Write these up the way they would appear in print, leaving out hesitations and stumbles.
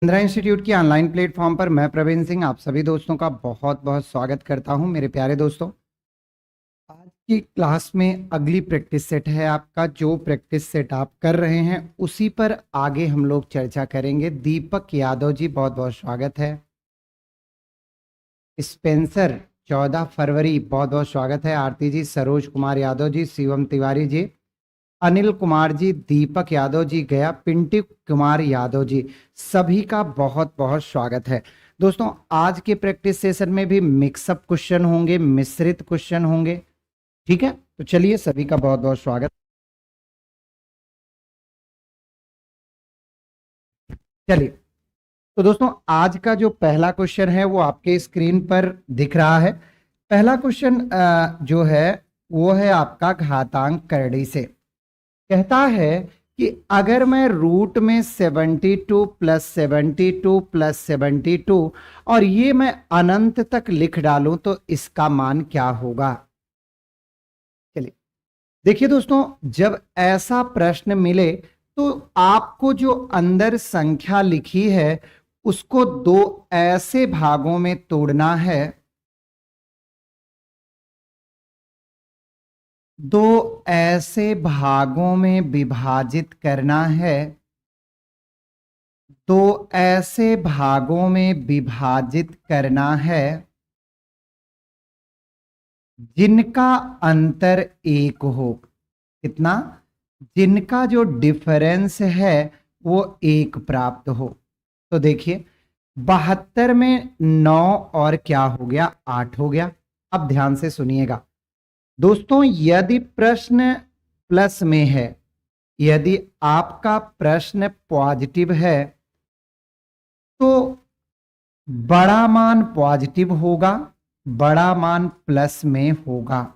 Indira institute की online platform पर मैं प्रवीण सिंह आप सभी दोस्तों का बहुत बहुत स्वागत करता हूं। मेरे प्यारे दोस्तों, आज की क्लास में अगली प्रैक्टिस सेट है आपका। जो प्रैक्टिस सेट आप कर रहे हैं उसी पर आगे हम लोग चर्चा करेंगे। दीपक यादव जी, बहुत बहुत स्वागत है। स्पेंसर 14 फरवरी, बहुत बहुत स्वागत है। आरती जी, सरोज कुमार यादव जी, शिवम तिवारी जी, अनिल कुमार जी, दीपक यादव जी गया, पिंटू कुमार यादव जी, सभी का बहुत बहुत स्वागत है। दोस्तों, आज के प्रैक्टिस सेशन में भी मिक्सअप क्वेश्चन होंगे, मिश्रित क्वेश्चन होंगे। ठीक है, तो चलिए सभी का बहुत बहुत स्वागत। चलिए, तो दोस्तों आज का जो पहला क्वेश्चन है वो आपके स्क्रीन पर दिख रहा है। पहला क्वेश्चन जो है वो है आपका घातांक करड़ी से। कहता है कि अगर मैं रूट में 72 प्लस 72 प्लस 72 और ये मैं अनंत तक लिख डालूं तो इसका मान क्या होगा। चलिए देखिए दोस्तों, जब ऐसा प्रश्न मिले तो आपको जो अंदर संख्या लिखी है उसको दो ऐसे भागों में तोड़ना है, दो ऐसे भागों में विभाजित करना है, दो ऐसे भागों में विभाजित करना है जिनका अंतर एक हो। कितना? जिनका जो डिफरेंस है वो एक प्राप्त हो। तो देखिए 72 में 9 और क्या हो गया, 8 हो गया। अब ध्यान से सुनिएगा दोस्तों, यदि प्रश्न प्लस में है, यदि आपका प्रश्न पॉजिटिव है तो बड़ा मान पॉजिटिव होगा, बड़ा मान प्लस में होगा।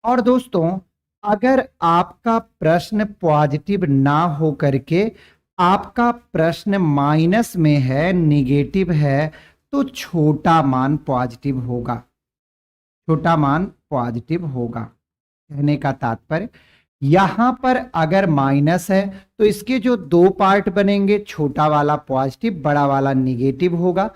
और दोस्तों, अगर आपका प्रश्न पॉजिटिव ना हो करके आपका प्रश्न माइनस में है, निगेटिव है, तो छोटा मान पॉजिटिव होगा, छोटा मान पॉजिटिव होगा। कहने का तात्पर्य, यहां पर अगर माइनस है तो इसके जो दो पार्ट बनेंगे, छोटा वाला पॉजिटिव, बड़ा वाला निगेटिव होगा।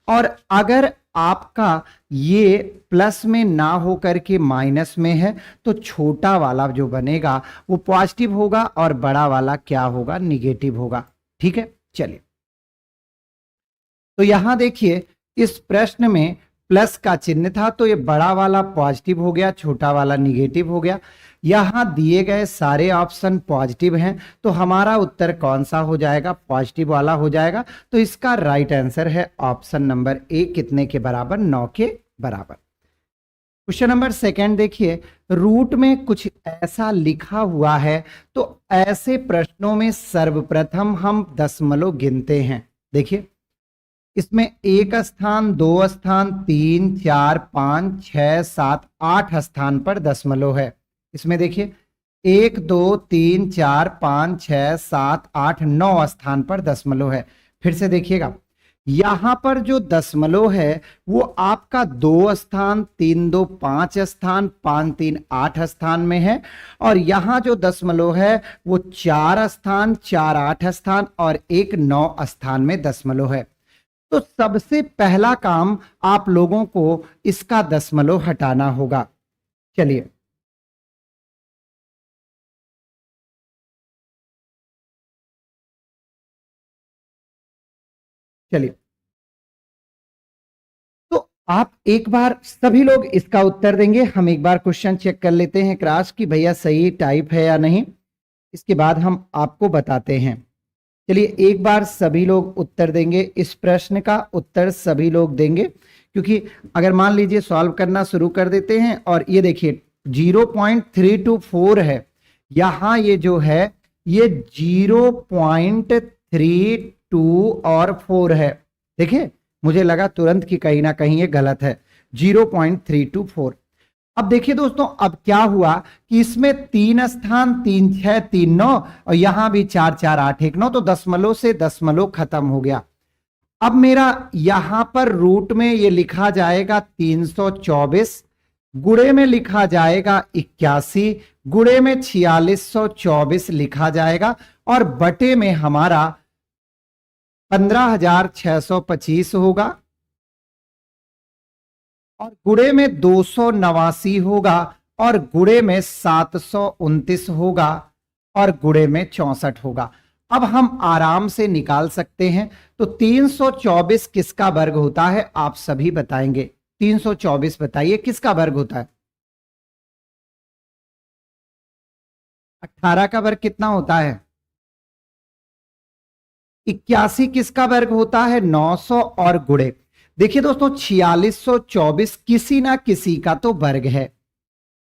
और अगर आपका ये प्लस में ना हो करके माइनस में है तो छोटा वाला जो बनेगा वो पॉजिटिव होगा और बड़ा वाला क्या होगा, निगेटिव होगा। ठीक है, चलिए तो यहां देखिए इस प्रश्न में प्लस का चिन्ह था तो ये बड़ा वाला पॉजिटिव हो गया, छोटा वाला निगेटिव हो गया। यहां दिए गए सारे ऑप्शन पॉजिटिव हैं तो हमारा उत्तर कौन सा हो जाएगा, पॉजिटिव वाला हो जाएगा। तो इसका राइट आंसर है ऑप्शन नंबर ए, कितने के बराबर, 9 के बराबर। क्वेश्चन नंबर सेकंड देखिए, रूट में कुछ ऐसा लिखा हुआ है तो ऐसे प्रश्नों में सर्वप्रथम हम दशमलव गिनते हैं। देखिए इसमें एक स्थान, दो स्थान, 3, 4, 5, 6, 7, 8 स्थान पर दशमलव है। इसमें देखिए 1, 2, 3, 4, 5, 6, 7, 8, 9 स्थान पर दशमलव है। फिर से देखिएगा, यहां पर जो दशमलव है वो आपका 2 स्थान, 3, 2, 5 स्थान, 5, 3, 8 स्थान में है। और यहां जो दशमलव है वो 4 स्थान, 4, 8 स्थान और 1, 9 स्थान में दशमलव है। तो सबसे पहला काम आप लोगों को इसका दशमलव हटाना होगा। चलिए चलिए तो आप एक बार सभी लोग इसका उत्तर देंगे। हम एक बार क्वेश्चन चेक कर लेते हैं क्रॉस कि भैया सही टाइप है या नहीं, इसके बाद हम आपको बताते हैं। चलिए एक बार सभी लोग उत्तर देंगे, इस प्रश्न का उत्तर सभी लोग देंगे। क्योंकि अगर मान लीजिए सॉल्व करना शुरू कर देते हैं और ये देखिए 0.324 है, यहां ये जो है ये 0.32 और 4 है। देखिए मुझे लगा तुरंत कि कहीं ना कहीं ये गलत है, 0.324। अब देखिए दोस्तों, अब क्या हुआ कि इसमें 3 स्थान, 3, 6, 3, 9 और यहां भी 4, 4, 8, 1, 9, तो दशमलव से दशमलव खत्म हो गया। अब मेरा यहां पर रूट में ये लिखा जाएगा 324, गुणे में लिखा जाएगा 81, गुणे में 4624 लिखा जाएगा और बटे में हमारा 15,625 होगा और गुणे में 289 होगा और गुणे में 729 होगा और गुणे में 64 होगा। अब हम आराम से निकाल सकते हैं। तो 324 किसका वर्ग होता है, आप सभी बताएंगे। 324 बताइए किसका वर्ग होता है। 18 का वर्ग कितना होता है, 81 किसका वर्ग होता है, 900 और गुणे देखिए दोस्तों 4624 किसी ना किसी का तो वर्ग है।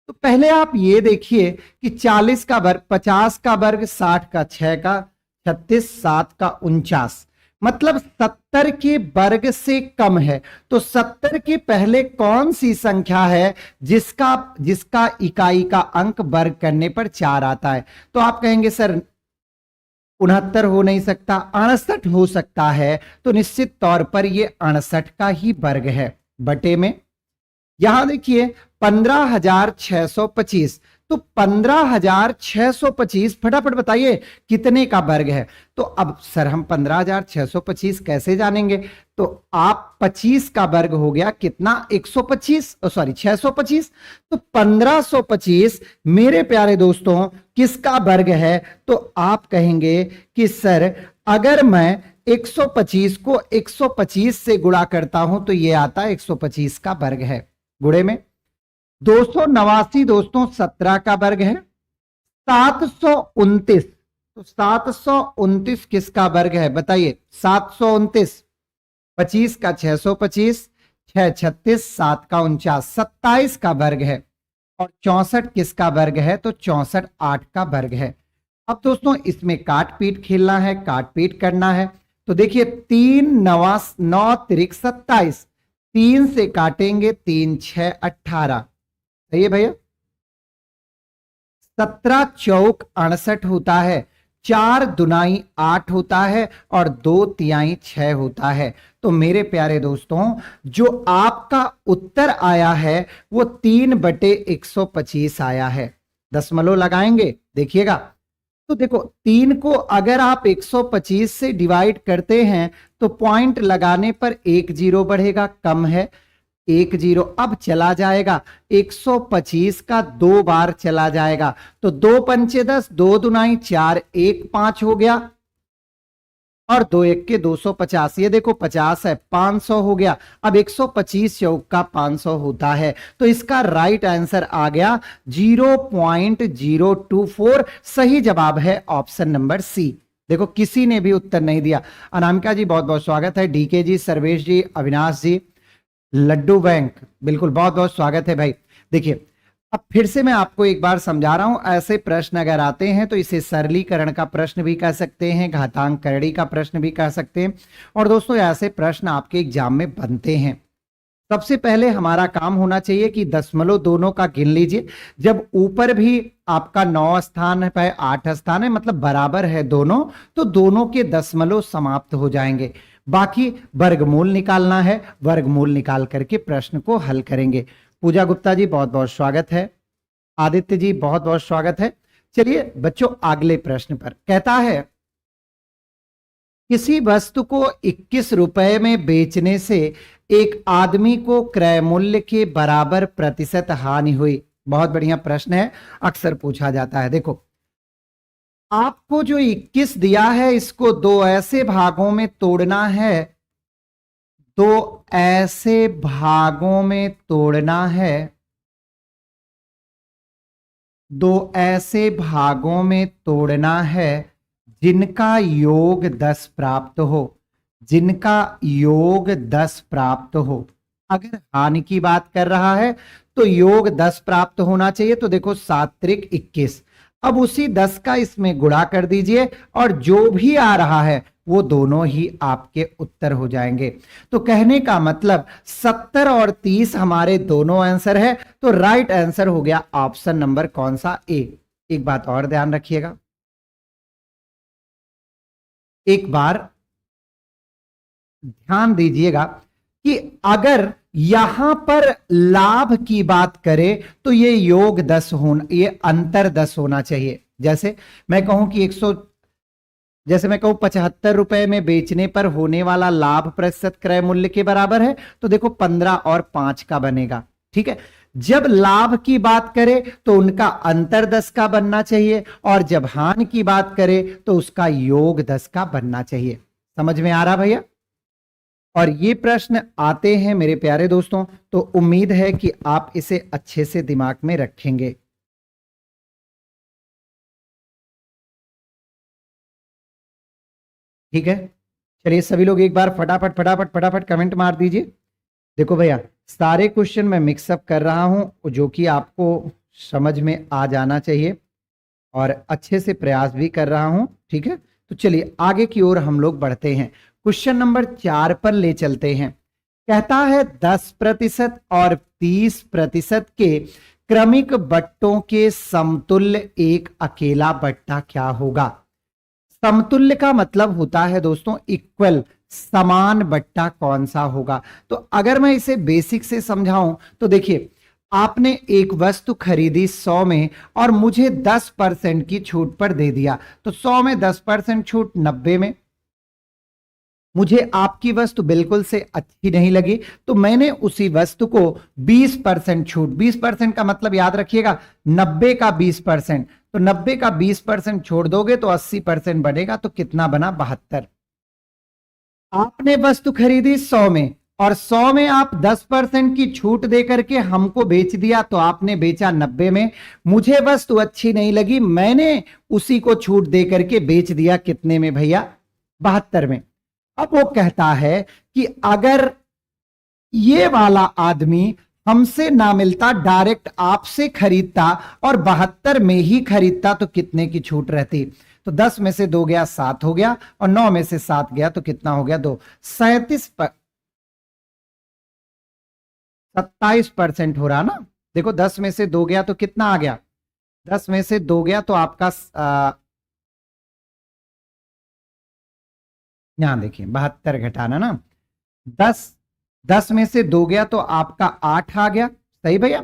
तो पहले आप ये देखिए कि 40 का वर्ग, 50 का वर्ग, 60 का 6 का 36, 7 का 49, मतलब 70 के वर्ग से कम है। तो 70 के पहले कौन सी संख्या है जिसका इकाई का अंक वर्ग करने पर 4 आता है। तो आप कहेंगे सर 69 हो नहीं सकता, 68 हो सकता है। तो निश्चित तौर पर यह 68 का ही वर्ग है। बटे में यहां देखिए 15,625, तो 15,625 फटाफट बताइए कितने का वर्ग है। तो अब सर हम 15,625 कैसे जानेंगे। तो आप 25 का वर्ग हो गया कितना, 125, सॉरी 625। तो 1525 मेरे प्यारे दोस्तों किसका वर्ग है। तो आप कहेंगे कि सर अगर मैं 125 को 125 से गुणा करता हूं तो यह आता है 125 का वर्ग है। गुणे में 289 दोस्तों 17 का वर्ग है। 729, तो 729 किसका वर्ग है बताइए। 729, 25 का 625, 6 36, 7 का 49, 27 का वर्ग है। और 64 किसका वर्ग है, तो 64 8 का वर्ग है। अब दोस्तों इसमें काट पीट खेलना है, काट पीट करना है। तो देखिए 3 9 9 त्रिक 27, 3 से काटेंगे 3 6 18, सही है भैया। 17 चौक 68 होता है, 4 दुनाई 8 होता है और 2 तिहाई 6 होता है। तो मेरे प्यारे दोस्तों जो आपका उत्तर आया है वो 3/125 आया है। दशमलव लगाएंगे देखिएगा। तो देखो 3 को अगर आप 125 से डिवाइड करते हैं तो पॉइंट लगाने पर 1 0 बढ़ेगा, कम है 1 0, अब चला जाएगा 125 का 2 बार चला जाएगा। तो 2 पंचे 10, 2 दुनाई 4, 1 5 हो गया और 2 1 के 250, ये देखो 50 है 500 हो गया। अब 125 चौक का 500 होता है। तो इसका राइट आंसर आ गया 0.024। सही जवाब है ऑप्शन नंबर सी। देखो किसी ने भी उत्तर नहीं दिया। अनामिका जी बहुत बहुत स्वागत है, डीके जी, सर्वेश जी, अविनाश जी, लड्डू बैंक बिल्कुल बहुत बहुत स्वागत है भाई। देखिए अब फिर से मैं आपको एक बार समझा रहा हूं। ऐसे प्रश्न अगर आते हैं तो इसे सरलीकरण का प्रश्न भी कह सकते हैं, घातांक करड़ी का प्रश्न भी कह सकते हैं। और दोस्तों ऐसे प्रश्न आपके एग्जाम में बनते हैं। सबसे पहले हमारा काम होना चाहिए कि दशमलव दोनों का गिन लीजिए। जब ऊपर भी आपका 9 स्थान है 8 स्थान है, मतलब बराबर है दोनों, तो दोनों के दशमलव समाप्त हो जाएंगे। बाकी वर्गमूल निकालना है, वर्गमूल निकाल करके प्रश्न को हल करेंगे। पूजा गुप्ता जी बहुत बहुत स्वागत है, आदित्य जी बहुत बहुत स्वागत है। चलिए बच्चों अगले प्रश्न पर कहता है किसी वस्तु को 21 रुपए में बेचने से एक आदमी को क्रय मूल्य के बराबर प्रतिशत हानि हुई। बहुत बढ़िया प्रश्न है, अक्सर पूछा जाता है। देखो आपको जो 21 दिया है इसको दो ऐसे भागों में तोड़ना है, दो ऐसे भागों में तोड़ना है, दो ऐसे भागों में तोड़ना है जिनका योग 10 प्राप्त हो, जिनका योग 10 प्राप्त हो। अगर हानि की बात कर रहा है तो योग 10 प्राप्त होना चाहिए। तो देखो 7 त्रिक 21, अब उसी 10 का इसमें गुणा कर दीजिए और जो भी आ रहा है वो दोनों ही आपके उत्तर हो जाएंगे। तो कहने का मतलब 70 और 30 हमारे दोनों आंसर है। तो राइट आंसर हो गया ऑप्शन नंबर कौन सा, ए। एक बात और ध्यान रखिएगा, एक बार ध्यान दीजिएगा कि अगर यहां पर लाभ की बात करें तो ये योग 10 होना, ये अंतर 10 होना चाहिए। जैसे मैं कहूं कि जैसे मैं कहूं 75 रुपए में बेचने पर होने वाला लाभ प्रतिशत क्रय मूल्य के बराबर है, तो देखो 15 और 5 का बनेगा। ठीक है, जब लाभ की बात करें तो उनका अंतर 10 का बनना चाहिए, और जब हानि की बात करें तो उसका योग 10 का बनना चाहिए। समझ में आ रहा भैया? और ये प्रश्न आते हैं मेरे प्यारे दोस्तों, तो उम्मीद है कि आप इसे अच्छे से दिमाग में रखेंगे। ठीक है, चलिए सभी लोग एक बार फटाफट फटाफट फटाफट कमेंट मार दीजिए। देखो भैया, सारे क्वेश्चन मैं मिक्सअप कर रहा हूं जो कि आपको समझ में आ जाना चाहिए, और अच्छे से प्रयास भी कर रहा हूं। ठीक है, तो चलिए आगे की ओर हम लोग बढ़ते हैं। क्वेश्चन नंबर 4 पर ले चलते हैं। कहता है 10% और 30% के क्रमिक बट्टों के समतुल्य एक अकेला बट्टा क्या होगा? समतुल्य का मतलब होता है दोस्तों इक्वल, समान बट्टा कौन सा होगा? तो अगर मैं इसे बेसिक से समझाऊं तो देखिए, आपने एक वस्तु खरीदी 100 में और मुझे 10% की छूट पर दे दिया, तो 100 में 10% छूट 90 में। मुझे आपकी वस्तु बिल्कुल से अच्छी नहीं लगी, तो मैंने उसी वस्तु को 20% छूट, 20% का मतलब याद रखिएगा 90 का 20%, तो 90 का 20% छोड़ दोगे तो 80% बनेगा, तो कितना बना? 72। आपने वस्तु खरीदी 100 में और 100 में आप 10% की छूट देकर के हमको बेच दिया, तो आपने बेचा 90 में। मुझे वस्तु अच्छी नहीं लगी, मैंने उसी को छूट देकर के बेच दिया कितने में भैया? 72 में। अब वो कहता है कि अगर ये वाला आदमी हमसे ना मिलता, डायरेक्ट आपसे खरीदता और 72 में ही खरीदता, तो कितने की छूट रहती? तो 10 में से 2 गया 7 हो गया, और 9 में से 7 गया तो कितना हो गया? 2। 27% हो रहा ना। देखो 10 में से 2 गया तो कितना आ गया? 10 में से 2 गया तो आपका यहां देखिए 72 घटाना ना, 10 में से 2 गया तो आपका 8 आ गया, सही भैया।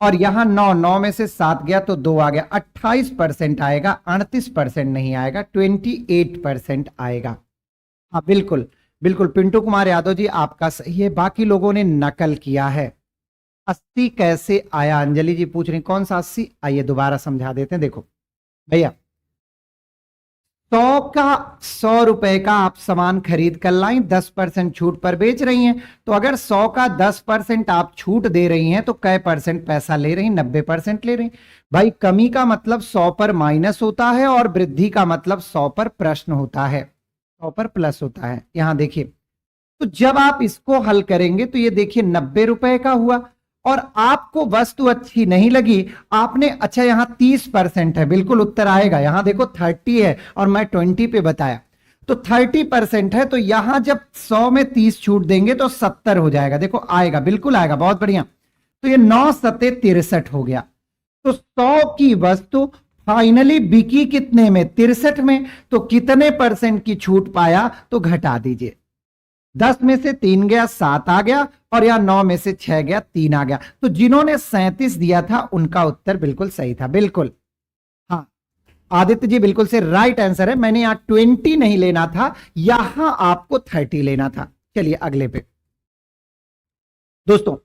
और यहां 9 में से 7 गया तो 2 आ गया, 28% आएगा, 38% नहीं आएगा, 28% आएगा। हाँ बिल्कुल बिल्कुल, पिंटू कुमार यादव जी आपका सही है, बाकी लोगों ने नकल किया है। 80 कैसे आया? अंजलि जी पूछ रही कौन सा 80? आइए दोबारा समझा देते हैं। देखो भैया, 100 रुपए का आप सामान खरीद कर लाई, 10% छूट पर बेच रही हैं, तो अगर 100 का 10% आप छूट दे रही हैं तो कै परसेंट पैसा ले रही? 90% ले रही। भाई कमी का मतलब 100 पर माइनस होता है, और वृद्धि का मतलब 100 पर प्रश्न होता है, 100 पर प्लस होता है। यहां देखिए, तो जब आप इसको हल करेंगे तो ये देखिए 90 रुपए का हुआ, और आपको वस्तु अच्छी नहीं लगी, आपने, अच्छा यहां 30% है, बिल्कुल उत्तर आएगा। यहां देखो 30 है और मैं 20 पे बताया, तो 30% है, तो यहां जब 100 में 30 छूट देंगे तो 70 हो जाएगा। देखो आएगा, बिल्कुल आएगा, बहुत बढ़िया। तो ये 9 सत्ते 63 हो गया। तो 100 की वस्तु फाइनली बिकी कितने में? 63 में। तो कितने परसेंट की छूट पाया? तो घटा दीजिए, 10 में से 3 गया 7 आ गया, और यहां 9 में से 6 गया 3 आ गया। तो जिन्होंने 37 दिया था उनका उत्तर बिल्कुल सही था। बिल्कुल हाँ, आदित्य जी बिल्कुल से राइट आंसर है। मैंने यहां 20 नहीं लेना था, यहां आपको 30 लेना था। चलिए अगले पे दोस्तों,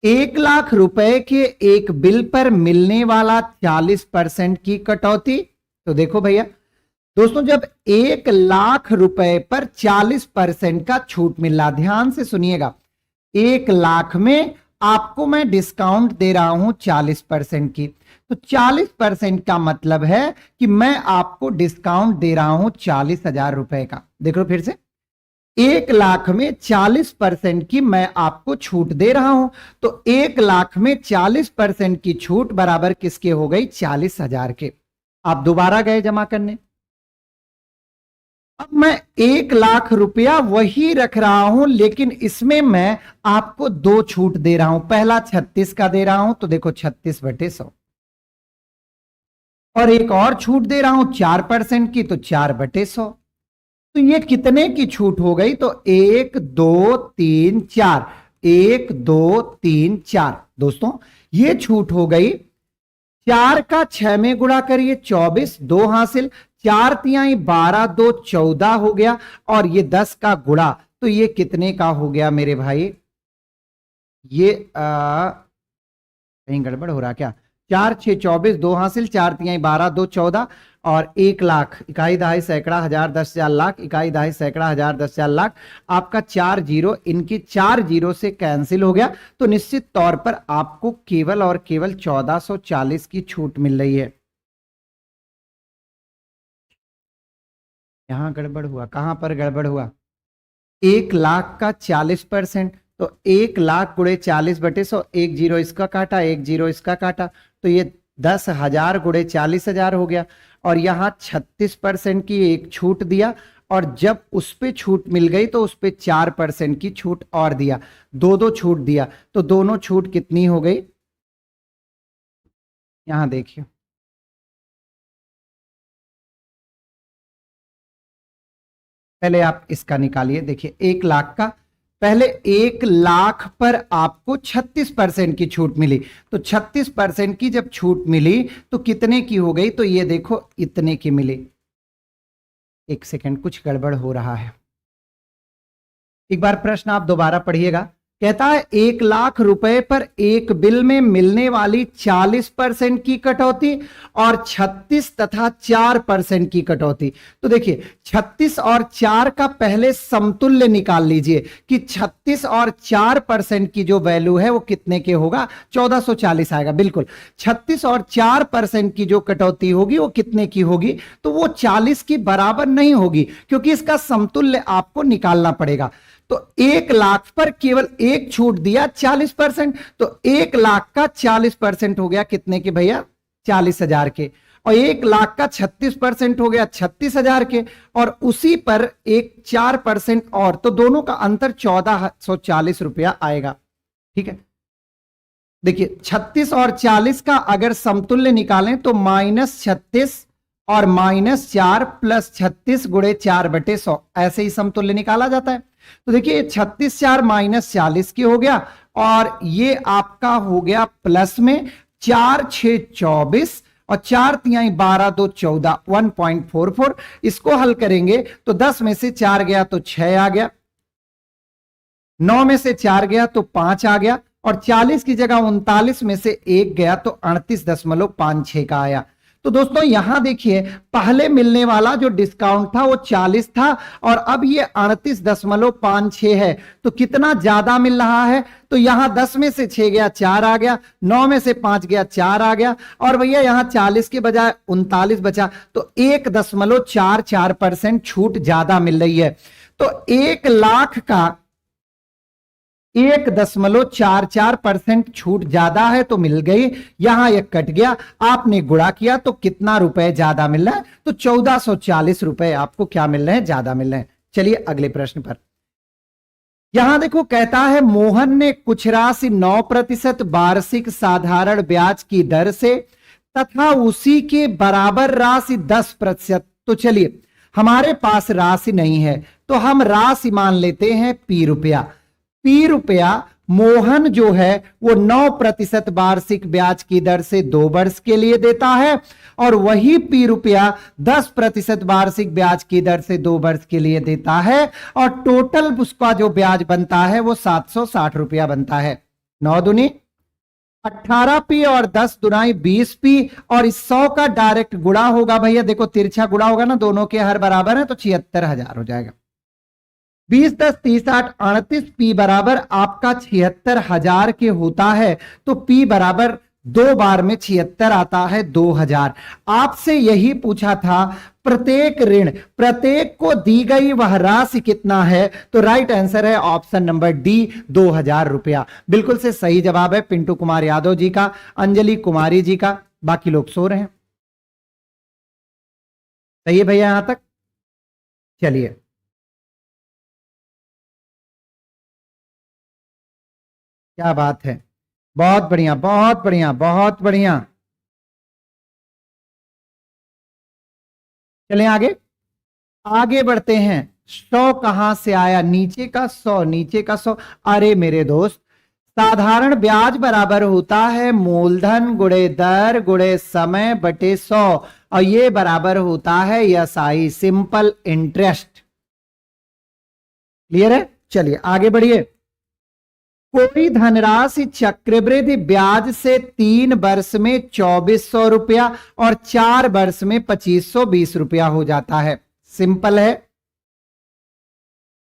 1,00,000 रुपए के एक बिल पर मिलने वाला 40% की कटौती। तो देखो भैया दोस्तों, जब 1,00,000 रुपए पर 40% का छूट मिल रहा, ध्यान से सुनिएगा, 1,00,000 में आपको मैं डिस्काउंट दे रहा हूं 40% की, तो 40% का मतलब है कि मैं आपको डिस्काउंट दे रहा हूं 40,000 रुपए का। देख लो फिर से, 1,00,000 में 40% की मैं आपको छूट दे रहा हूं, तो 1,00,000 में 40% की छूट बराबर किसके हो गई? 40,000 के। आप दोबारा गए जमा करने, अब मैं 1,00,000 रुपया वही रख रहा हूं, लेकिन इसमें मैं आपको 2 छूट दे रहा हूं। पहला 36 का दे रहा हूं, तो देखो 36/100, और एक और छूट दे रहा हूं 4% की, तो 4/100। तो ये कितने की छूट हो गई? तो 1 2 3 4, 1 2 3 4। दोस्तों ये छूट हो गई, 4 का 6 में गुणा करिए 24, 2 हासिल, 4 तिहाई 12 2 14 हो गया, और ये 10 का गुणा, तो ये कितने का हो गया मेरे भाई? ये कहीं गड़बड़ हो रहा क्या? 4 6 24, 2 हासिल, 4 तिहाई 12 2 14, और 1 लाख, इकाई दहाई सैकड़ा हजार 10,000 लाख, इकाई दहाई सैकड़ा हजार 10,000 लाख। आपका 4 जीरो, इनकी 4 जीरो से कैंसिल हो गया, तो निश्चित तौर पर आपको केवल और केवल 1440 की छूट मिल रही है। यहां गड़बड़ हुआ, कहां पर गड़बड़ हुआ? 1 लाख का 40%, तो 1 लाख गुणे 40/100, 1 जीरो इसका काटा, 1 जीरो इसका काटा, तो ये 10,000 गुणे 40,000 हो गया। और यहां 36% की एक छूट दिया, और जब उस पे छूट मिल गई तो उस पे 4% की छूट और दिया, दो दो छूट दिया, तो दोनों छूट कितनी हो गई? यहां देखिए, पहले आप इसका निकालिए। देखिए 1 लाख का, पहले 1 लाख पर आपको 36% की छूट मिली, तो 36% की जब छूट मिली तो कितने की हो गई? तो ये देखो इतने की मिली। एक सेकंड, कुछ गड़बड़ हो रहा है, एक बार प्रश्न आप दोबारा पढ़िएगा। कहता है 1 लाख रुपए पर एक बिल में मिलने वाली 40% की कटौती और 36 तथा 4% की कटौती। तो देखिए 36 और 4 का पहले समतुल्य निकाल लीजिए कि 36 और 4% की जो वैल्यू है वो कितने के होगा? 1440 आएगा। बिल्कुल, 36 और 4% की जो कटौती होगी वो कितने की होगी? तो वो 40 की बराबर नहीं होगी, क्योंकि इसका समतुल्य आपको निकालना पड़ेगा। तो 1 लाख पर केवल एक छूट दिया 40%, तो 1 लाख का 40% हो गया कितने के भैया? 40,000 के। और 1 लाख का 36% हो गया 36,000 के, और उसी पर एक 4% और, तो दोनों का अंतर 1440 रुपया आएगा। ठीक है, देखिए 36 और 40 का अगर समतुल्य निकालें तो -36 और -4 प्लस 36 गुणे 4/100, ऐसे ही समतुल्य निकाला जाता है। तो देखिए 36 4 -40 की हो गया, और ये आपका हो गया प्लस में 4 6 24, और 4 तिहाई 12 2 14, 1.44। इसको हल करेंगे तो 10 में से 4 गया तो 6 आ गया, 9 में से 4 गया तो 5 आ गया, और 40 की जगह 39 में से 1 गया तो 38.56 का आया। तो दोस्तों यहां देखिए, पहले मिलने वाला जो डिस्काउंट था वो 40 था, और अब ये 38.56 है, तो कितना ज्यादा मिल रहा है? तो यहां 10 में से 6 गया 4 आ गया, 9 में से 5 गया 4 आ गया, और भैया यहां 40 के बजाय 39 बचा, तो 1.44% छूट ज्यादा मिल रही है। तो 1 लाख का 1.44% छूट ज्यादा है तो मिल गई, यहां एक कट गया, आपने गुणा किया तो कितना रुपए ज्यादा मिल रहा है? तो 1440 रुपए आपको क्या मिल रहे हैं? ज्यादा मिल रहे हैं। चलिए अगले प्रश्न पर। यहां देखो, कहता है मोहन ने कुछ राशि 9% वार्षिक साधारण ब्याज की दर से तथा उसी के बराबर राशि 10%। तो चलिए, हमारे पास राशि नहीं है तो हम राशि मान लेते हैं पी रुपया। पी रुपया मोहन जो है वो 9% वार्षिक ब्याज की दर से 2 वर्ष के लिए देता है, और वही पी रुपया 10% वार्षिक ब्याज की दर से 2 वर्ष के लिए देता है, और टोटल उसका जो ब्याज बनता है वो 760 रुपया बनता है। 9 दूनी 18p और 10 दुनाई 20p, और इस 100 का डायरेक्ट गुणा होगा भैया, देखो तिरछा गुणा होगा ना, दोनों के हर बराबर है, तो 76,000 हो जाएगा। 20 10 30 8 38, पी बराबर आपका 76,000 के होता है, तो पी बराबर 2 बार में 76 आता है 2,000। आपसे यही पूछा था प्रत्येक ऋण, प्रत्येक को दी गई वह राशि कितना है? तो राइट आंसर है ऑप्शन नंबर डी, 2,000 रुपया। बिल्कुल से सही जवाब है पिंटू कुमार यादव जी का, अंजलि कुमारी जी का। बाकी लोग सो रहे हैं। सही है भैया यहां तक? चलिए, क्या बात है, बहुत बढ़िया बहुत बढ़िया बहुत बढ़िया। चलें आगे, आगे बढ़ते हैं। 100 कहां से आया? नीचे का 100, नीचे का 100। अरे मेरे दोस्त, साधारण ब्याज बराबर होता है मूलधन गुणे दर गुणे समय बटे 100 और ये बराबर होता है एसआई, सिंपल इंटरेस्ट। क्लियर है? चलिए आगे बढ़िए। कोई धनराशि चक्रवृद्धि ब्याज से 3 वर्ष में 2400 रुपया और 4 वर्ष में 2520 रुपया हो जाता है। सिंपल है।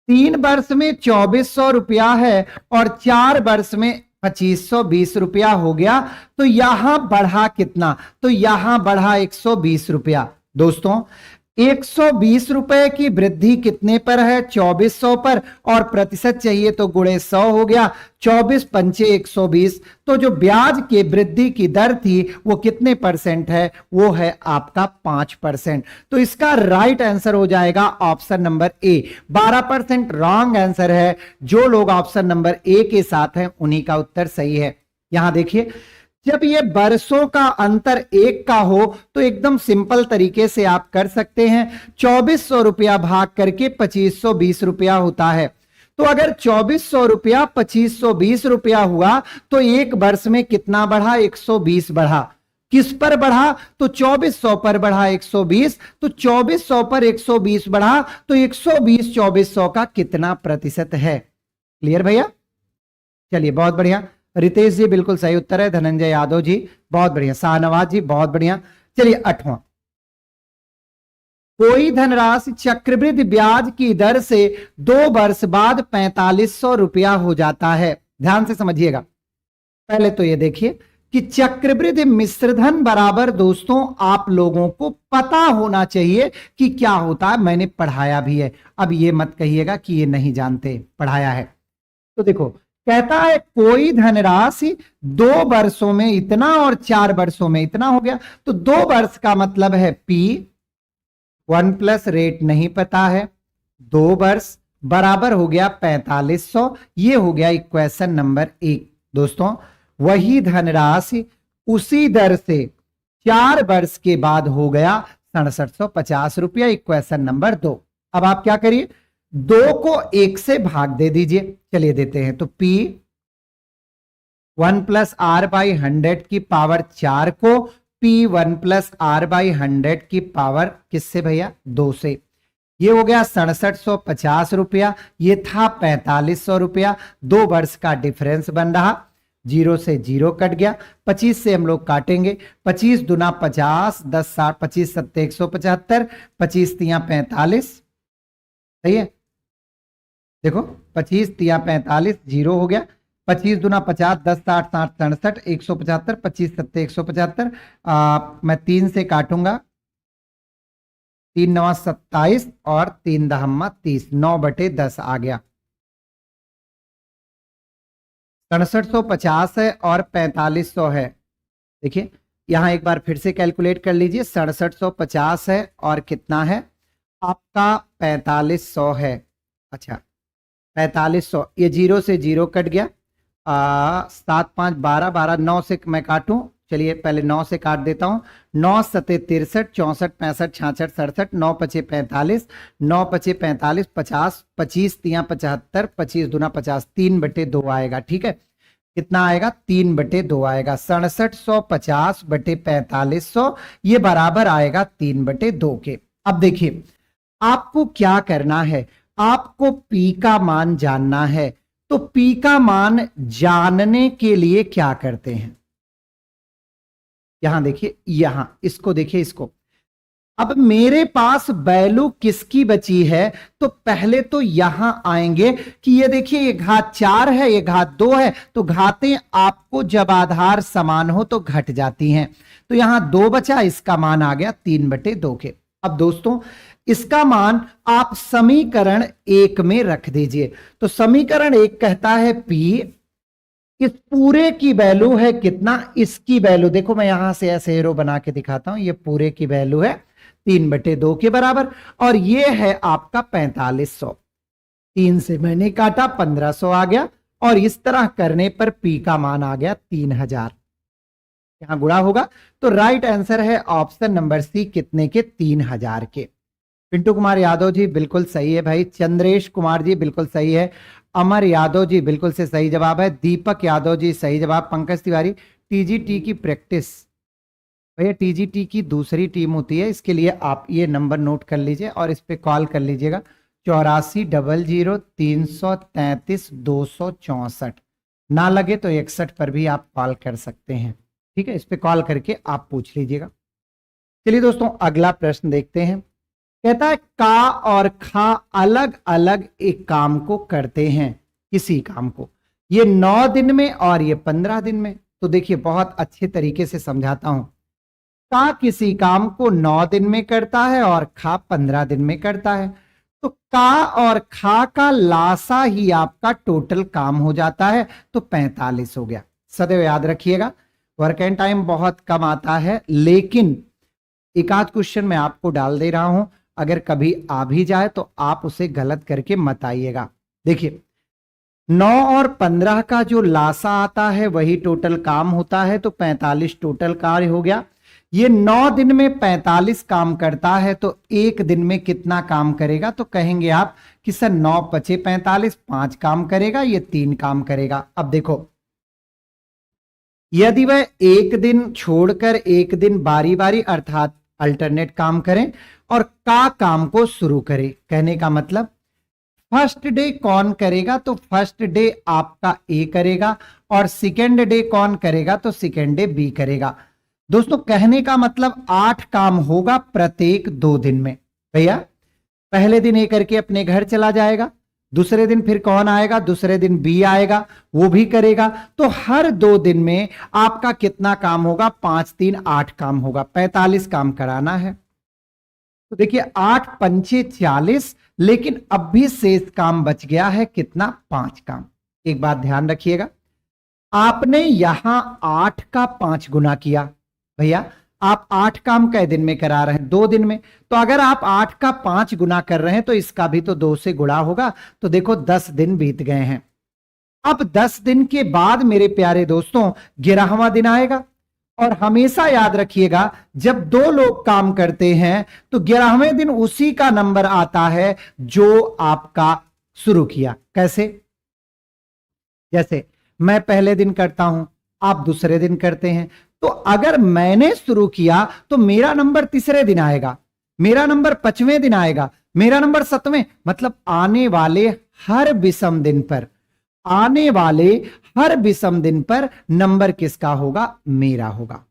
3 वर्ष में 2400 रुपया है और 4 वर्ष में 2520 रुपया हो गया, तो यहां बढ़ा कितना? तो यहां बढ़ा 120 रुपया। दोस्तों 120 रुपए की वृद्धि कितने पर है? 2400 पर, और प्रतिशत चाहिए तो गुणे 100 हो गया। 24 पंचे 120, तो जो ब्याज के वृद्धि की दर थी वो कितने परसेंट है? वो है आपका 5%। तो इसका राइट आंसर हो जाएगा option number A. 12% wrong answer है। जो लोग ऑप्शन नंबर ए के साथ हैं उन्हीं का उत्तर सही है। यहां देखिए, जब ये वर्षों का अंतर एक का हो तो एकदम सिंपल तरीके से आप कर सकते हैं। 2400 रुपया भाग करके 2520 रुपया होता है। तो अगर 2400 रुपया 2520 रुपया हुआ तो एक वर्ष में कितना बढ़ा? 120 बढ़ा। किस पर बढ़ा? तो 2400 पर बढ़ा 120, तो 2400 पर 120 बढ़ा, तो 120 2400 का कितना प्रतिशत है? क्लियर भैया? चलिए बहुत बढ़िया। रितेश जी बिल्कुल सही उत्तर है। धनंजय यादव जी बहुत बढ़िया। शाहनवाज जी बहुत बढ़िया। चलिए 8वां। कोई धनराशि चक्रवृद्धि ब्याज की दर से 2 वर्ष बाद 4500 रुपया हो जाता है। ध्यान से समझिएगा। पहले तो ये देखिए कि चक्रवृद्धि मिश्रधन बराबर, दोस्तों आप लोगों को पता होना चाहिए कि क्या होता है। मैंने पढ़ाया भी है। अब ये मत कहिएगा कि ये नहीं जानते, पढ़ाया है। तो देखो, कहता है कोई धनराशि 2 वर्षों में इतना और 4 वर्षों में इतना हो गया। तो 2 वर्ष का मतलब है पी, 1 प्लस रेट नहीं पता है, 2 वर्ष बराबर हो गया 4500। ये हो गया इक्वेशन नंबर 1। दोस्तों वही धनराशि उसी दर से 4 वर्ष के बाद हो गया 6750 रुपया, इक्वेशन नंबर 2। अब आप क्या करिए, 2 को 1 से भाग दे दीजिए। चलिए देते हैं। तो P 1 प्लस आर बाई 100 की पावर 4 को P 1 प्लस आर बाई 100 की पावर किससे भैया? 2 से। ये हो गया 6750 रुपया। ये था 4500 रुपया। 2 वर्ष का डिफरेंस बन रहा। 0 से 0 कट गया। 25 से हम लोग काटेंगे। 25 दूना 50, 10 60, 25 सत्ते 175, 25 तिया 45। सही है? देखो 25 तिया 45, 0 हो गया। 25 दूना 50, 10 60, 60 67, 175, 25 सत्ते 175। मैं 3 से काटूंगा। 3 9 27 और 3 दहम्मा 30, 9/10 आ गया। 6750 है और 4500 है। देखिए यहां एक बार फिर से कैलकुलेट कर लीजिए। 6750 है और कितना है आपका? 4500 है। अच्छा 4500, ये 0 से 0 कट गया। 7 5 12, 12 9 से मैं काटूं। चलिए पहले 9 से काट देता हूं। 9 सते 63, 64 65 66 67, 9 पचे 45, 9 पचे 45, 50, 25 तिया 75, 25 दूना 50, 3/2 आएगा। ठीक है, कितना आएगा? 3/2 आएगा। 6750 बटे 4500, ये बराबर आएगा 3/2 के। अब देखिए आपको क्या करना है, आपको पी का मान जानना है। तो पी का मान जानने के लिए क्या करते हैं? यहां देखिए, यहां इसको देखिए, इसको। अब मेरे पास वैल्यू किसकी बची है? तो पहले तो यहां आएंगे कि ये देखिए ये घात 4 है, ये घात 2 है। तो घातें आपको जब आधार समान हो तो घट जाती हैं। तो यहां 2 बचा, इसका मान आ गया 3/2 के। अब दोस्तों इसका मान आप समीकरण 1 में रख दीजिए। तो समीकरण 1 कहता है P, इस पूरे की वैल्यू है कितना? इसकी वैल्यू देखो, मैं यहां से ऐसे एरो बना के दिखाता हूं। ये पूरे की वैल्यू है 3/2 के बराबर, और ये है आपका 4500। 3 से मैंने काटा, 1500 आ गया, और इस तरह करने पर P का मान आ गया 3000। यहां गुणा होगा। तो राइट आंसर है ऑप्शन नंबर सी, कितने के? 3000 के। पिंटू कुमार यादव जी बिल्कुल सही है भाई। चंद्रेश कुमार जी बिल्कुल सही है। अमर यादव जी बिल्कुल से सही जवाब है। दीपक यादव जी सही जवाब। पंकज तिवारी टीजीटी की प्रैक्टिस, भैया टीजीटी की दूसरी टीम होती है, इसके लिए आप ये नंबर नोट कर लीजिए और इस पे कॉल कर लीजिएगा 8400 333 264। ना लगे तो 61 पर भी आप कॉल कर सकते हैं, ठीक है, इस पे कॉल करके आप पूछ लीजिएगा। चलिए दोस्तों अगला प्रश्न देखते हैं। कहता है का और खा अलग अलग एक काम को करते हैं, किसी काम को, ये 9 दिन में और ये 15 दिन में। तो देखिए बहुत अच्छे तरीके से समझाता हूं। का किसी काम को 9 दिन में करता है और खा 15 दिन में करता है। तो का और खा का लासा ही आपका टोटल काम हो जाता है, तो 45 हो गया। सदैव याद रखिएगा वर्क एंड टाइम बहुत कम आता है, लेकिन एक आध क्वेश्चन मैं आपको डाल दे रहा हूं, अगर कभी आ भी जाए तो आप उसे गलत करके मत आइएगा। देखिए 9 और 15 का जो लासा आता है वही टोटल काम होता है, तो 45 टोटल कार्य हो गया। ये 9 दिन में 45 काम करता है, तो एक दिन में कितना काम करेगा, तो कहेंगे आप कि सर 9 पचे 45, 5 काम करेगा, ये 3 काम करेगा। अब देखो यदि वह एक दिन छोड़कर एक दिन बारी बारी अर्थात अल्टरनेट काम करें और का काम को शुरू करें, कहने का मतलब फर्स्ट डे कौन करेगा, तो फर्स्ट डे आपका ए करेगा और सेकेंड डे कौन करेगा, तो सेकेंड डे बी करेगा। दोस्तों कहने का मतलब 8 काम होगा प्रत्येक 2 दिन में। भैया पहले दिन ए करके अपने घर चला जाएगा, दूसरे दिन फिर कौन आएगा, दूसरे दिन बी आएगा, वो भी करेगा। तो हर 2 दिन में आपका कितना काम होगा, 5 3 8 काम होगा, 45 काम कराना है। तो देखिए 8 पंचे 40, लेकिन अब भी शेष काम बच गया है कितना, 5 काम। एक बात ध्यान रखिएगा, आपने यहां 8 का 5 गुना किया। भैया आप 8 काम कै दिन में करा रहे हैं, 2 दिन में। तो अगर आप 8 का 5 गुना कर रहे हैं तो इसका भी तो 2 से गुणा होगा। तो देखो 10 दिन बीत गए हैं। अब 10 दिन के बाद मेरे प्यारे दोस्तों 11वां दिन आएगा। और हमेशा याद रखिएगा जब 2 लोग काम करते हैं तो 11वें दिन उसी का नंबर आता है जो आपका शुरू किया। कैसे, जैसे मैं पहले दिन करता हूं, आप दूसरे दिन करते हैं, तो अगर मैंने शुरू किया तो मेरा नंबर तीसरे दिन आएगा, मेरा नंबर 5वें दिन आएगा, मेरा नंबर 7वें। मतलब आने वाले हर विषम दिन पर, आने वाले हर विषम दिन पर नंबर किसका होगा, मेरा होगा।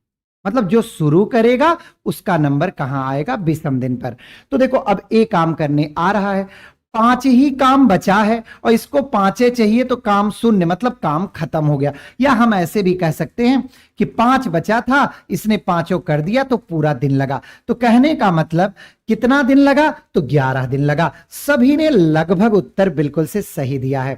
मतलब जो शुरू करेगा उसका नंबर कहां आएगा, विषम दिन पर। तो देखो अब एक काम करने आ रहा है, 5 ही काम बचा है और इसको 5 चाहिए, तो काम शून्य मतलब काम खत्म हो गया। या हम ऐसे भी कह सकते हैं कि 5 बचा था, इसने 5 कर दिया तो पूरा दिन लगा। तो कहने का मतलब कितना दिन लगा, तो 11 दिन लगा। सभी ने लगभग उत्तर बिल्कुल से सही दिया है।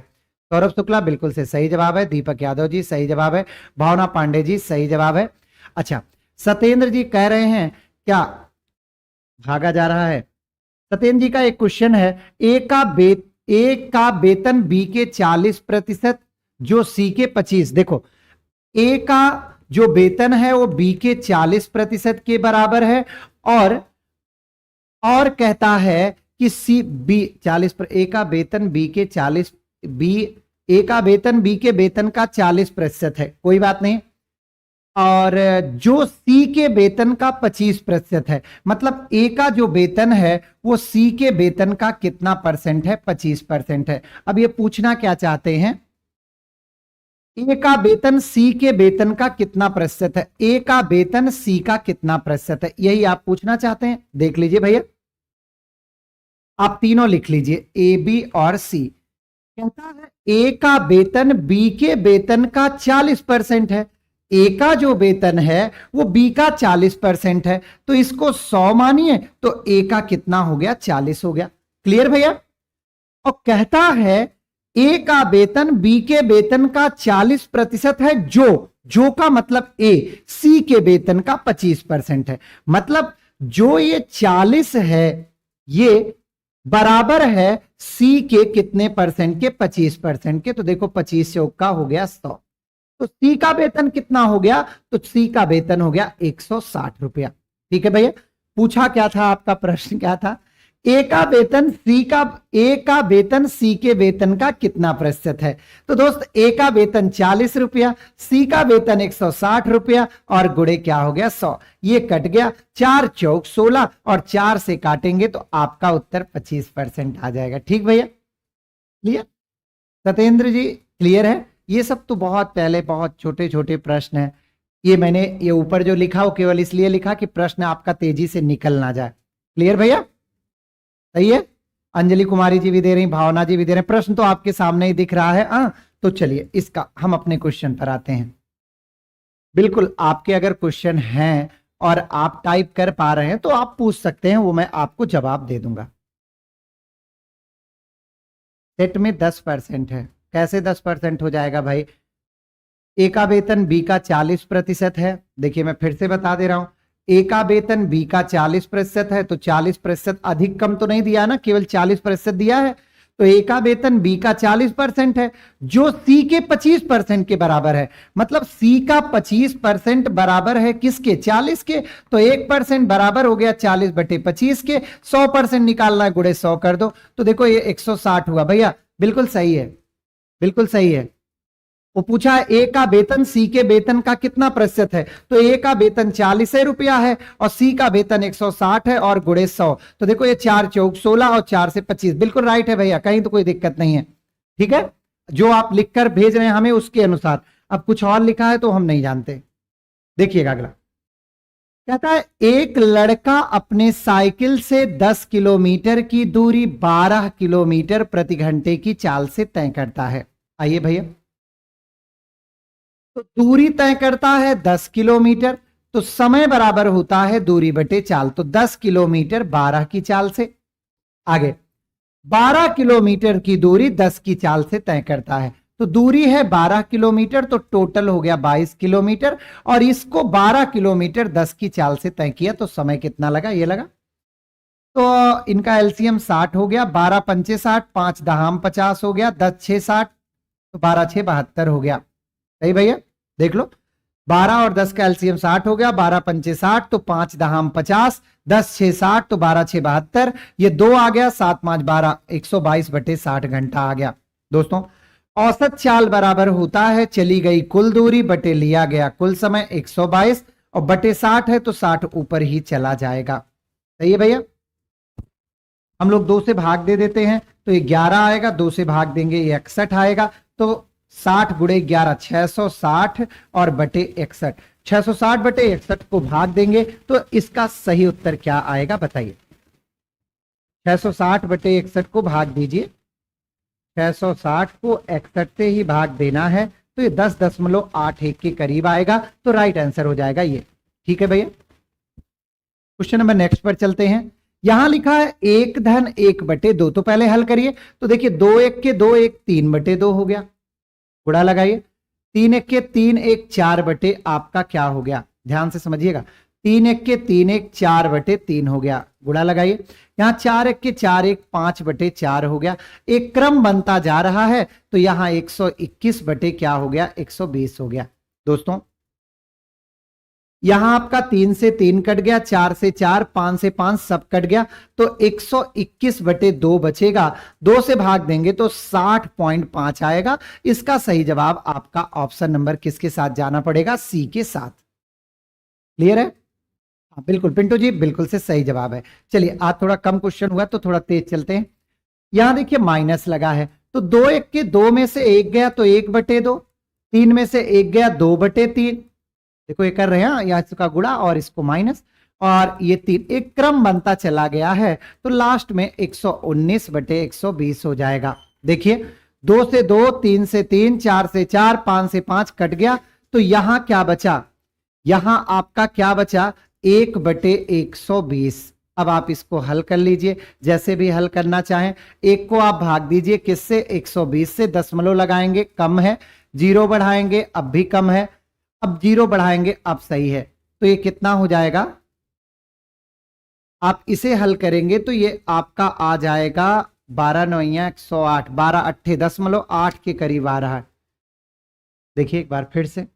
सौरभ शुक्ला बिल्कुल से सही जवाब है। दीपक यादव जी सही जवाब है। भावना पांडे जी सही जवाब है। अच्छा सत्येंद्र जी कह रहे हैं क्या भागा जा रहा है। सत्येंद्र जी का एक क्वेश्चन है, ए का वेतन बी के 40% जो सी के 25। देखो ए का जो वेतन है वो बी के 40% के बराबर है, और कहता है कि सी बी 40 पर ए का वेतन बी के 40, बी ए का वेतन बी के वेतन का 40% है, कोई बात नहीं। और जो सी के वेतन का 25% है, मतलब ए का जो वेतन है वो सी के वेतन का कितना परसेंट है, 25% है। अब ये पूछना क्या चाहते हैं, ए का वेतन सी के वेतन का कितना प्रतिशत है, ए का वेतन सी का कितना प्रतिशत है, यही आप पूछना चाहते हैं। देख लीजिए भैया, आप तीनों लिख लीजिए, ए बी और सी। कहता है ए का वेतन बी के वेतन का 40% है, ए का जो वेतन है वो बी का 40% है, तो इसको 100 मानिए, तो ए का कितना हो गया, 40 हो गया। क्लियर भैया। और कहता है ए का वेतन बी के वेतन का 40% है, जो का मतलब ए, सी के वेतन का 25% है। मतलब जो ये 40 है ये बराबर है सी के कितने परसेंट के, 25% के। तो देखो 25 चौक का हो गया 100। तो सी का वेतन कितना हो गया, तो सी का वेतन हो गया 160 रुपया। ठीक है भैया। पूछा क्या था, आपका प्रश्न क्या था, ए का वेतन सी के वेतन का कितना प्रतिशत है? तो दोस्त ए का वेतन 40 रुपया, सी का वेतन 160 रुपया और गुणे क्या हो गया 100। ये कट गया, 4 चौक 16 और 4 से काटेंगे तो आपका उत्तर 25% आ जाएगा। ठीक भैया, क्लियर? सत्येंद्र जी क्लियर है? ये सब तो बहुत पहले बहुत छोटे छोटे प्रश्न है। ये मैंने ये ऊपर जो लिखा वो केवल इसलिए लिखा कि प्रश्न आपका तेजी से निकल ना जाए। क्लियर भैया? सही है। अंजलि कुमारी जी भी दे रही, भावना जी भी दे रहे हैं। प्रश्न तो आपके सामने ही दिख रहा है। तो चलिए इसका हम अपने क्वेश्चन पर आते हैं। बिल्कुल आपके अगर क्वेश्चन हैं और आप टाइप कर पा रहे हैं तो आप पूछ सकते हैं, वो मैं आपको जवाब दे दूंगा। सेट में 10% है, कैसे 10% हो जाएगा भाई? ए का वेतन बी का 40% है। देखिए मैं फिर से बता दे रहा हूं, ए का वेतन बी का 40% है तो 40% अधिक कम तो नहीं दिया ना, केवल 40% दिया है। तो ए का वेतन बी का 40% है जो सी के 25% के बराबर है। मतलब सी का 25% बराबर है किसके? 40 के। तो 1% बराबर हो गया 40/25 के। 100% निकालना है, गुणे 100 कर दो तो देखो ये 160 हुआ। भैया बिल्कुल सही है, बिल्कुल सही है। वो पूछा है ए का वेतन सी के वेतन का कितना प्रतिशत है? तो ए का वेतन 40 रुपया है और सी का वेतन 160 है और गुणे 100। तो देखो ये 4 चौक 16 और 4 से 25 बिल्कुल राइट है भैया, कहीं तो कोई दिक्कत नहीं है। ठीक है, जो आप लिखकर भेज रहे हैं हमें उसके अनुसार। अब कुछ और लिखा है तो हम नहीं जानते। देखिएगा अगला कहता है, एक लड़का अपने साइकिल से 10 किलोमीटर की दूरी 12 किलोमीटर प्रति घंटे की चाल से तय करता है। आइए भैया, तो दूरी तय करता है 10 किलोमीटर, तो समय बराबर होता है दूरी बटे चाल। तो 10 किलोमीटर 12 की चाल से, आगे 12 किलोमीटर की दूरी 10 की चाल से तय करता है। तो दूरी है 12 किलोमीटर तो टोटल हो गया 22 किलोमीटर और इसको 12 किलोमीटर 10 की चाल से तय किया तो समय कितना लगा? ये लगा। तो इनका एलसीएम 60 हो गया, 12 पंचे 60, 5 दहाम 50 हो गया, 10 6 60, तो 12 6 72 हो गया। सही भैया, देख लो 12 और 10 का एलसीएम 60 हो गया, 12 पंचे 60 तो 5 दहाम 50, 10 6 60 तो 12 6 72, ये 2 आ गया, 7 5 12, 122/60 घंटा आ गया। दोस्तों औसत चाल बराबर होता है चली गई कुल दूरी बटे लिया गया कुल समय 122 और बटे 60 है तो 60 ऊपर ही चला जाएगा। सही है भैया, हम लोग 2 से भाग दे देते हैं तो ये 11 आएगा, 2 से भाग देंगे ये 61 आएगा। तो 60 गुणे 11 660 और बटे 61, 660/61 को भाग देंगे तो इसका सही उत्तर क्या आएगा बताइए? 660/61 को भाग दीजिए, 660 को 61 से ही भाग देना है तो ये 10.81 के करीब आएगा। तो राइट आंसर हो जाएगा ये। ठीक है भैया, क्वेश्चन नंबर नेक्स्ट पर चलते हैं। यहां लिखा है 1/1/2, तो पहले हल करिए। तो देखिए 2 1 के 2 1 3/2 हो गया, गुणा लगाइए। 3 1 के 3 1 4 आपका क्या हो गया? ध्यान से समझिएगा, 3 1 के 3 1 4/3 हो गया, गुणा लगाइए। यहां 4 1 के 4 1 5/4 हो गया। एक क्रम बनता जा रहा है तो यहां 121 बटे क्या हो गया? 120 हो गया। दोस्तों यहां आपका 3 से 3 कट गया, 4 से 4, 5 से 5 सब कट गया तो 121/2 बचेगा। 2 से भाग देंगे तो 60.5 आएगा। इसका सही जवाब आपका ऑप्शन नंबर किसके साथ जाना पड़ेगा? सी के साथ। क्लियर है? हाँ बिल्कुल पिंटू जी, बिल्कुल से सही जवाब है। चलिए आज थोड़ा कम क्वेश्चन हुआ तो थोड़ा तेज चलते हैं। यहां देखिए माइनस लगा है तो 2 1 के 2 में से 1 गया तो 1/2, 3 में से 1 गया 2/3। देखो ये कर रहे हैं यहाँ इसका गुणा और इसको माइनस और ये 3, एक क्रम बनता चला गया है तो लास्ट में 119/120 हो जाएगा। देखिए 2 से 2, 3 से 3, 4 से 4, 5 से 5 कट गया तो यहां क्या बचा? यहां आपका क्या बचा? 1/120। अब आप इसको हल कर लीजिए, जैसे भी हल करना चाहें। एक को आप भाग दीजिए किससे? 120 से, दशमलव लगाएंगे कम है, 0 बढ़ाएंगे अब भी कम है, अब 0 बढ़ाएंगे अब सही है। तो ये कितना हो जाएगा? आप इसे हल करेंगे तो ये आपका आ जाएगा 12 9 108, 12 8 0.8 के करीब आ रहा है। देखिए एक बार फिर से,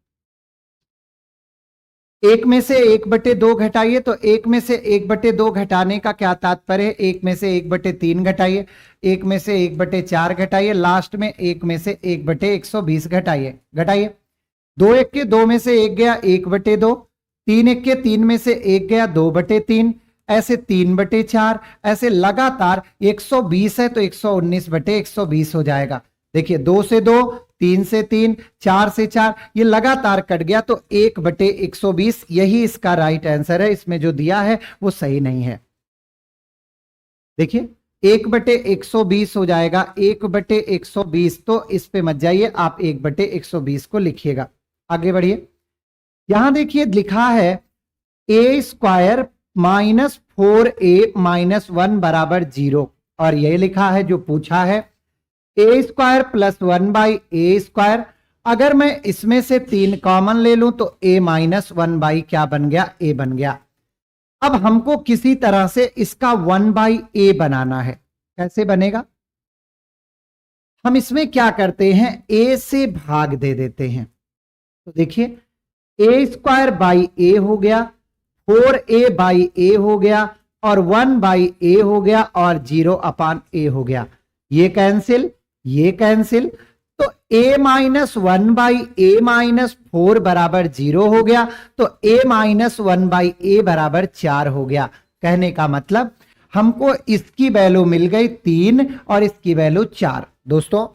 एक में से 1/2 घटाइए, तो एक में से 1/2 घटाने का क्या तात्पर्य है, एक में से 1/3 घटाइए, एक में से 1/4 घटाइए, लास्ट में एक में से 1/120 घटाइए। घटाइए, 2 एक के 2 में से 1 गया 1/2, 3 एक के 3 में से 1 गया 2/3, ऐसे 3/4, ऐसे लगातार 120 है तो 119/120 हो जाएगा। देखिए 2 से 2, 3 से 3, 4 से 4, ये लगातार कट गया तो 1/120 यही इसका राइट आंसर है। इसमें जो दिया है वो सही नहीं है। देखिए 1/120 हो जाएगा, 1/120, तो इस पे मत जाइए, आप 1/120 को लिखिएगा। आगे बढ़िए, यहां देखिए लिखा है a² -4a - 1 बराबर 0, और ये लिखा है जो पूछा है a² + 1/a²। अगर मैं इसमें से 3 कॉमन ले लूं तो a - 1/ क्या बन गया, a बन गया। अब हमको किसी तरह से इसका 1/a बनाना है। कैसे बनेगा, हम इसमें क्या करते हैं, a से भाग दे देते हैं। तो देखिए a² a हो गया, 4a/a हो गया, और 1/a हो गया, और 0/a हो गया। ये कैंसिल, ये कैंसिल, तो a - 1/a - 4 बराबर 0 हो गया, तो a - 1/a बराबर 4 हो गया। कहने का मतलब हमको इसकी वैल्यू मिल गई 3 और इसकी वैल्यू 4। दोस्तों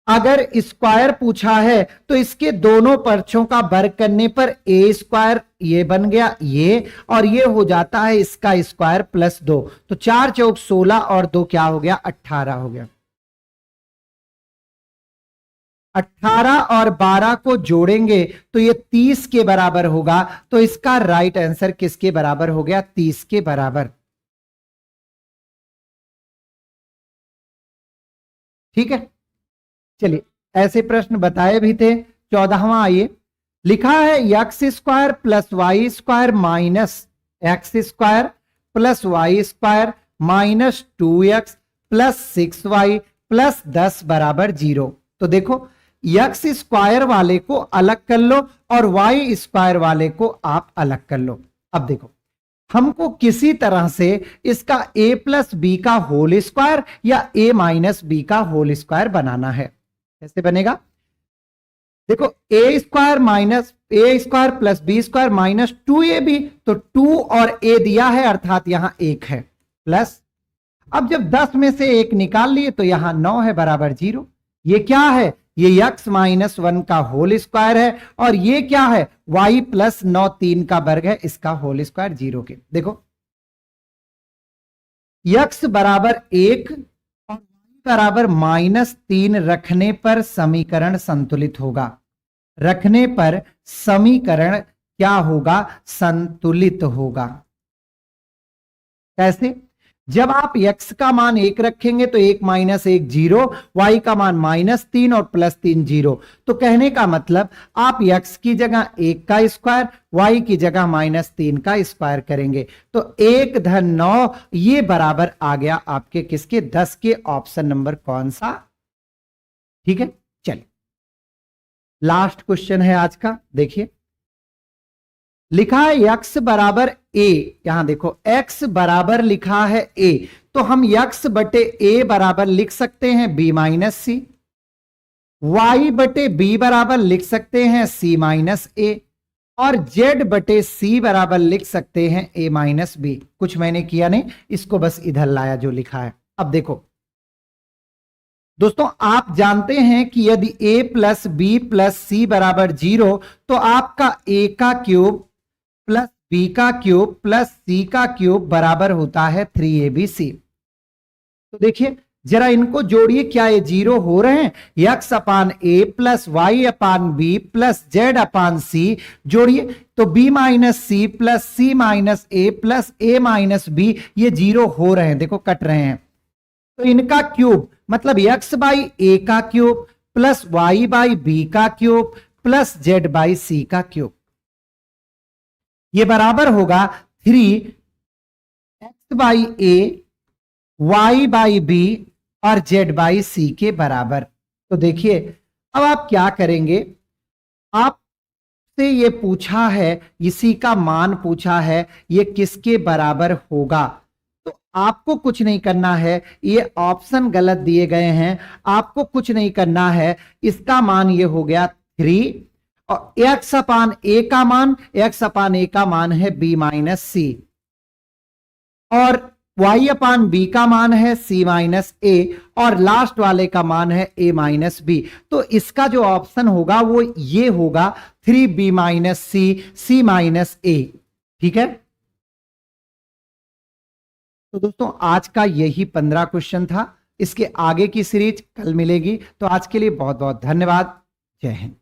अगर स्क्वायर पूछा है तो इसके दोनों पर्चों का वर्ग करने पर a² ये बन गया ये, और ये हो जाता है इसका स्क्वायर +2, तो 4 चौक 16 और 2 क्या हो गया, 18 हो गया। 18 और 12 को जोड़ेंगे तो ये 30 के बराबर होगा, तो इसका राइट आंसर किसके बराबर हो गया, 30 के बराबर। ठीक है, चलिए ऐसे प्रश्न बताए भी थे। 14वां आइए, लिखा है x² + y² minus x² + y² minus 2x + 6y + 10 बराबर 0। तो देखो x² वाले को अलग कर लो और y² वाले को आप अलग कर लो। अब देखो हमको किसी तरह से इसका a + b का होल स्क्वायर या a - b का होल स्क्वायर बनाना है। कैसे बनेगा, देखो a² + b² माइनस 2ab, तो 2 और a दिया है अर्थात यहां 1 है, प्लस अब जब 10 में से 1 निकाल लिए तो यहां 9 है बराबर 0। ये क्या है, ये x - 1 का होल स्क्वायर है, और ये क्या है, y + 9 3 का वर्ग है, इसका होल स्क्वायर 0 के। देखो x बराबर 1 और y बराबर -3 रखने पर समीकरण संतुलित होगा। रखने पर समीकरण क्या होगा, संतुलित होगा। कैसे, जब आप x का मान 1 रखेंगे तो 1 - 1 0, y का मान -3 और +3 0। तो कहने का मतलब आप x की जगह 1 का स्क्वायर, y की जगह -3 का स्क्वायर करेंगे, तो 1 - 9 ये बराबर आ गया आपके किसके, 10 के। ऑप्शन नंबर कौन सा, ठीक है। चलिए लास्ट क्वेश्चन है आज का, देखिए लिखा है x बराबर a, यहां देखो x बराबर लिखा है a, तो हम x/a बराबर लिख सकते हैं b - c, y/b बराबर लिख सकते हैं c - a, और z/c बराबर लिख सकते हैं a - b। कुछ मैंने किया नहीं, इसको बस इधर लाया जो लिखा है। अब देखो दोस्तों आप जानते हैं कि यदि a + b + c बराबर 0, तो आपका a का क्यूब प्लस b का क्यूब प्लस c का क्यूब बराबर होता है 3abc। तो देखिए जरा इनको जोड़िए, क्या ये 0 हो रहे हैं, x/a + y/b + z/c जोड़िए, तो b - c + c - a + a - b ये 0 हो रहे हैं, देखो कट रहे हैं। तो इनका क्यूब मतलब x/a का क्यूब प्लस y/b का क्यूब प्लस z/c का क्यूब, ये बराबर होगा 3x/a y/b और z/c के बराबर। तो देखिए अब आप क्या करेंगे, आप आपसे ये पूछा है, इसी का मान पूछा है, ये किसके बराबर होगा, तो आपको कुछ नहीं करना है, ये ऑप्शन गलत दिए गए हैं, आपको कुछ नहीं करना है। इसका मान ये हो गया 3 और x अपान ए का मान, x अपान ए का मान है b माइनस सी और y अपान बी का मान है c माइनस ए और लास्ट वाले का मान है a माइनस बी। तो इसका जो ऑप्शन होगा वो ये होगा 3b माइनस सी, c माइनस ए। ठीक है, तो दोस्तों आज का यही 15 क्वेश्चन था। इसके आगे की सीरीज कल मिलेगी। तो आज के लिए बहुत बहुत धन्यवाद। जय हिंद।